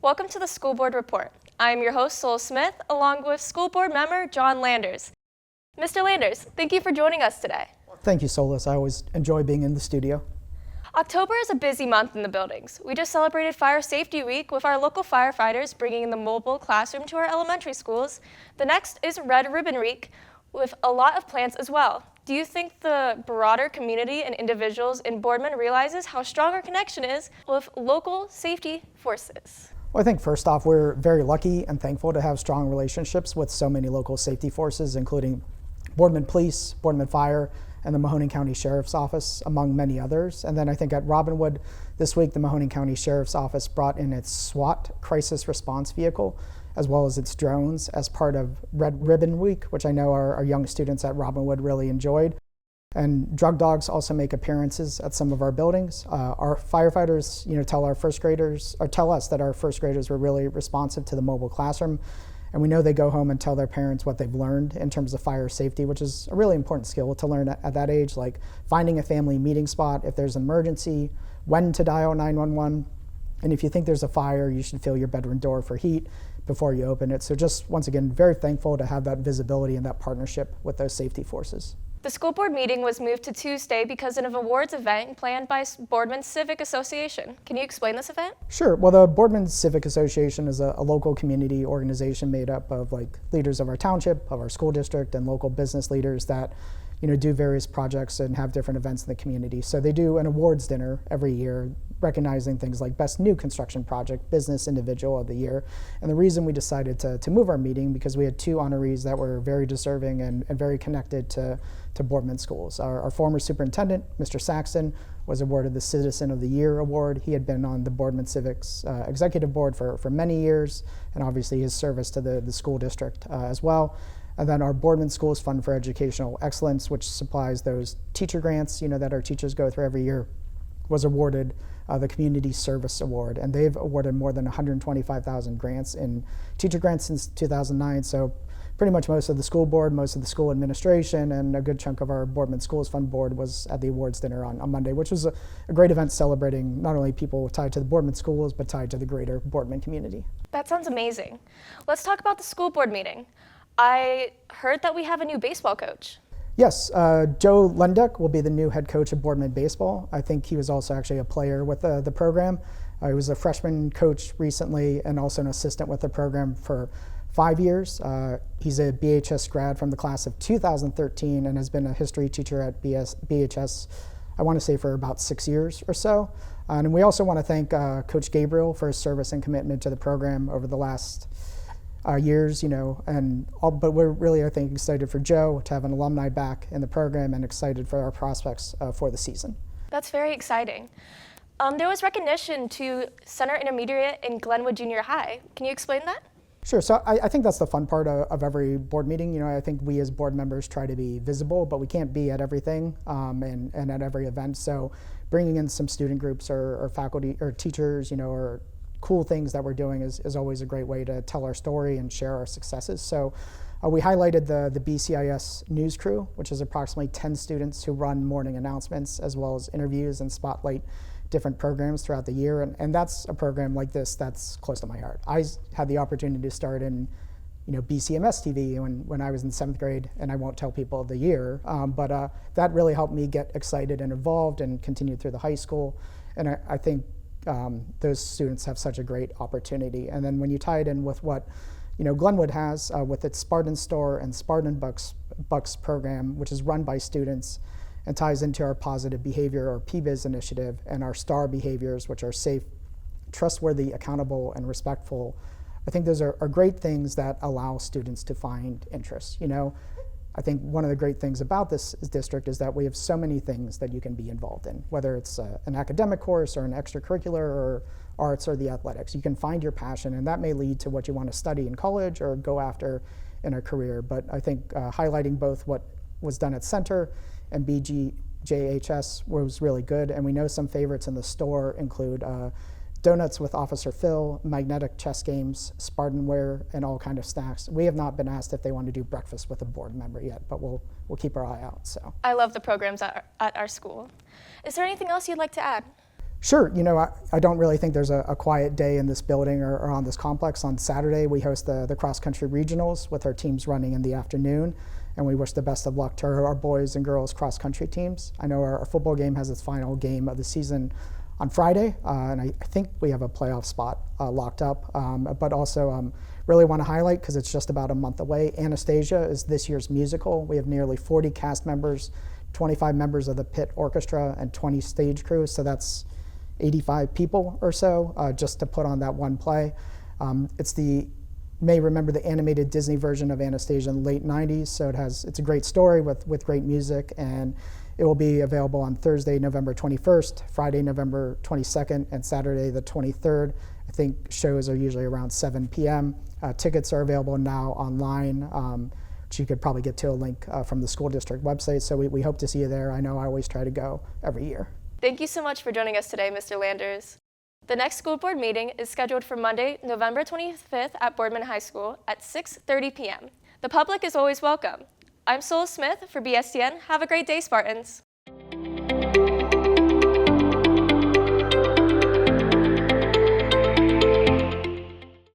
Welcome to the School Board Report. I am your host, Solas Smith, along with School Board member John Landers. Mr. Landers, thank you for joining us today. Thank you, Solas. I always enjoy being in the studio. October is a busy month in the buildings. We just celebrated Fire Safety Week with our local firefighters bringing the mobile classroom to our elementary schools. The next is Red Ribbon Week with a lot of plants as well. Do you think the broader community and individuals in Boardman realizes how strong our connection is with local safety forces? Well, I think first off, we're very lucky and thankful to have strong relationships with so many local safety forces, including Boardman Police, Boardman Fire, and the Mahoning County Sheriff's Office, among many others. And then I think at Robinwood this week, the Mahoning County Sheriff's Office brought in its SWAT crisis response vehicle, as well as its drones as part of Red Ribbon Week, which I know our young students at Robinwood really enjoyed. And drug dogs also make appearances at some of our buildings. Our firefighters, tell us that our first graders were really responsive to the mobile classroom. And we know they go home and tell their parents what they've learned in terms of fire safety, which is a really important skill to learn at that age, like finding a family meeting spot if there's an emergency, when to dial 911. And if you think there's a fire, you should feel your bedroom door for heat before you open it. So just once again, very thankful to have that visibility and that partnership with those safety forces. The school board meeting was moved to Tuesday because of an awards event planned by Boardman Civic Association. Can you explain this event? Sure. Well, the Boardman Civic Association is a local community organization made up of leaders of our township, of our school district, and local business leaders that do various projects and have different events in the community. So they do an awards dinner every year, recognizing things like Best New Construction Project, Business Individual of the Year. And the reason we decided to move our meeting, because we had two honorees that were very deserving and very connected to Boardman schools. Our former superintendent, Mr. Saxton, was awarded the Citizen of the Year award. He had been on the Boardman Civic's executive board for many years, and obviously his service to the school district as well. And then our Boardman Schools Fund for Educational Excellence, which supplies those teacher grants that our teachers go through every year, was awarded the Community Service Award. And they've awarded more than 125,000 grants in teacher grants since 2009. So pretty much most of the school board, most of the school administration, and a good chunk of our Boardman Schools Fund board was at the awards dinner on Monday, which was a great event celebrating not only people tied to the Boardman schools, but tied to the greater Boardman community. That sounds amazing. Let's talk about the school board meeting. I heard that we have a new baseball coach. Yes, Joe Lundek will be the new head coach of Boardman baseball. I think he was also actually a player with the program. He was a freshman coach recently and also an assistant with the program for 5 years. He's a BHS grad from the class of 2013 and has been a history teacher at BHS, I want to say, for about 6 years or so. And we also want to thank Coach Gabriel for his service and commitment to the program over the last years, but we're really, I think, excited for Joe to have an alumni back in the program and excited for our prospects for the season. That's very exciting. There was recognition to Center Intermediate and Glenwood Junior High. Can you explain that? Sure. So I think that's the fun part of every board meeting. I think we as board members try to be visible, but we can't be at everything and at every event. So bringing in some student groups or faculty or teachers, or cool things that we're doing is always a great way to tell our story and share our successes. So we highlighted the BCIS news crew, which is approximately 10 students who run morning announcements as well as interviews and spotlight different programs throughout the year. And that's a program like this that's close to my heart. I had the opportunity to start in BCMS TV when I was in 7th grade, and I won't tell people the year, but that really helped me get excited and involved and continued through the high school. And I think those students have such a great opportunity. And then when you tie it in with what Glenwood has with its Spartan Store and Spartan Bucks program, which is run by students and ties into our positive behavior or PBIZ initiative and our STAR behaviors, which are safe, trustworthy, accountable, and respectful. I think those are great things that allow students to find interest. I think one of the great things about this district is that we have so many things that you can be involved in, whether it's an academic course or an extracurricular or arts or the athletics. You can find your passion, and that may lead to what you want to study in college or go after in a career. But I think highlighting both what was done at Center and BGJHS was really good. And we know some favorites in the store include donuts with Officer Phil, magnetic chess games, Spartanware, and all kind of snacks. We have not been asked if they want to do breakfast with a board member yet, but we'll keep our eye out. So I love the programs at our school. Is there anything else you'd like to add? Sure. I don't really think there's a quiet day in this building or on this complex. On Saturday, we host the cross-country regionals with our teams running in the afternoon, and we wish the best of luck to our boys and girls cross-country teams. I know our football game has its final game of the season on Friday, and I think we have a playoff spot locked up. But also really want to highlight, because it's just about a month away, Anastasia is this year's musical. We have nearly 40 cast members, 25 members of the pit orchestra, and 20 stage crews, so that's 85 people or so just to put on that one play. You may remember the animated Disney version of Anastasia in the late 90s, so it's a great story with great music, and it will be available on Thursday, November 21st, Friday, November 22nd, and Saturday the 23rd. I think shows are usually around 7 p.m. Tickets are available now online, which you could probably get to a link from the school district website, so we hope to see you there. I know I always try to go every year. Thank you so much for joining us today, Mr. Landers. The next school board meeting is scheduled for Monday, November 25th at Boardman High School at 6:30 p.m. The public is always welcome. I'm Solas Smith for BSTN. Have a great day, Spartans.